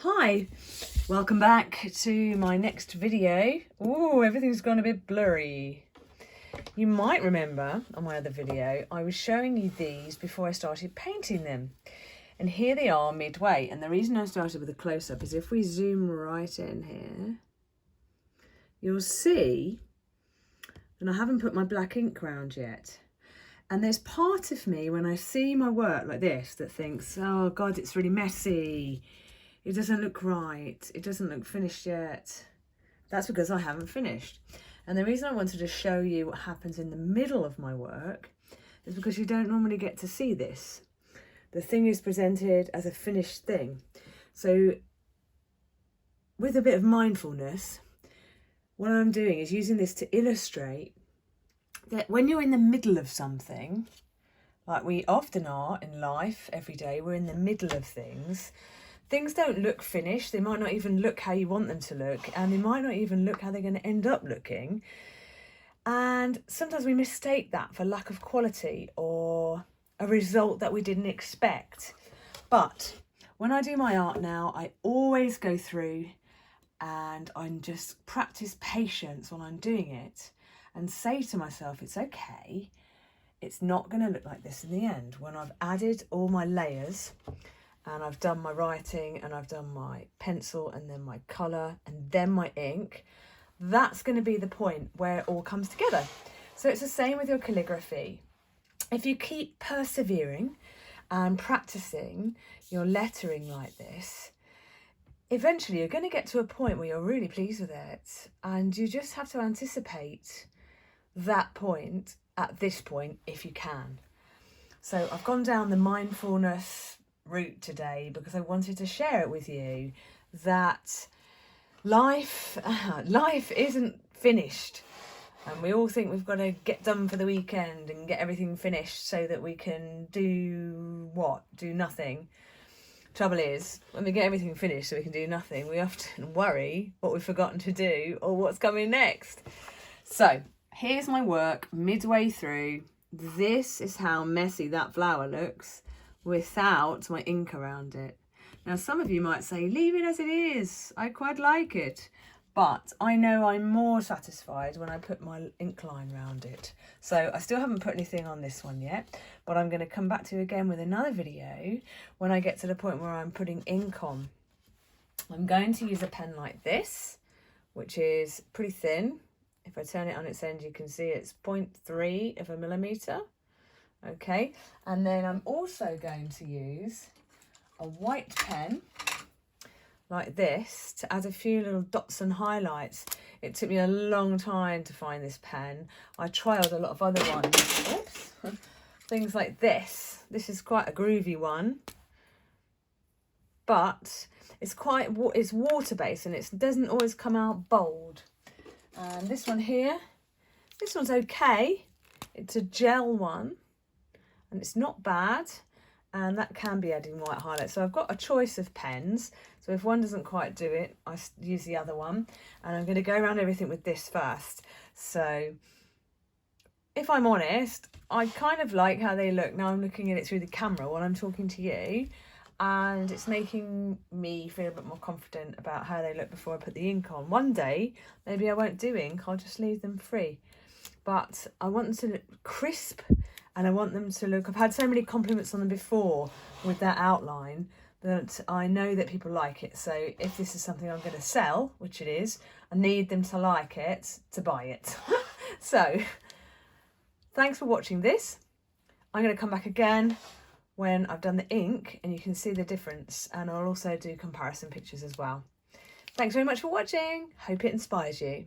Hi, welcome back to my next video. Oh, everything's gone a bit blurry. You might remember on my other video, I was showing you these before I started painting them. And here they are midway. And the reason I started with a close-up is if we zoom right in here, you'll see that I haven't put my black ink around yet. And there's part of me when I see my work like this that thinks, oh God, it's really messy. It doesn't look right. It doesn't look finished yet. That's because I haven't finished. And the reason I wanted to show you what happens in the middle of my work is because you don't normally get to see this. The thing is presented as a finished thing. So with a bit of mindfulness, what I'm doing is using this to illustrate that when you're in the middle of something, like we often are in life every day, we're in the middle of things. Things don't look finished. They might not even look how you want them to look, and they might not even look how they're going to end up looking. And sometimes we mistake that for lack of quality or a result that we didn't expect. But when I do my art now, I always go through and I just practice patience when I'm doing it and say to myself, it's okay. It's not going to look like this in the end. When I've added all my layers, and I've done my writing and I've done my pencil and then my colour and then my ink, that's going to be the point where it all comes together. So it's the same with your calligraphy. If you keep persevering and practicing your lettering like this, eventually you're going to get to a point where you're really pleased with it, and you just have to anticipate that point at this point if you can. So I've gone down the mindfulness route today because I wanted to share it with you that life isn't finished, and we all think we've got to get done for the weekend and get everything finished so that we can do nothing. Trouble is, when we get everything finished so we can do nothing, we often worry what we've forgotten to do or what's coming next. So here's my work midway through. This is how messy that flower looks without my ink around it. Now, some of you might say, leave it as it is. I quite like it. But I know I'm more satisfied when I put my ink line around it. So I still haven't put anything on this one yet, but I'm going to come back to you again with another video when I get to the point where I'm putting ink on. I'm going to use a pen like this, which is pretty thin. If I turn it on its end, you can see it's 0.3 of a millimetre. Okay, and then I'm also going to use a white pen like this to add a few little dots and highlights. It took me a long time to find this pen. I trialed a lot of other ones. Oops. Things like this. This is quite a groovy one, but it's water-based and it doesn't always come out bold. And this one here, this one's okay. It's a gel one. And it's not bad, and that can be adding white highlights. So I've got a choice of pens, so if one doesn't quite do it, I use the other one, and I'm going to go around everything with this first. So if I'm honest, I kind of like how they look. Now I'm looking at it through the camera while I'm talking to you, and it's making me feel a bit more confident about how they look before I put the ink on. One day, maybe I won't do ink, I'll just leave them free. But I want them to look crisp, and I want them to look, I've had so many compliments on them before with that outline that I know that people like it. So if this is something I'm going to sell, which it is, I need them to like it to buy it. So thanks for watching this. I'm going to come back again when I've done the ink and you can see the difference, and I'll also do comparison pictures as well. Thanks very much for watching. Hope it inspires you.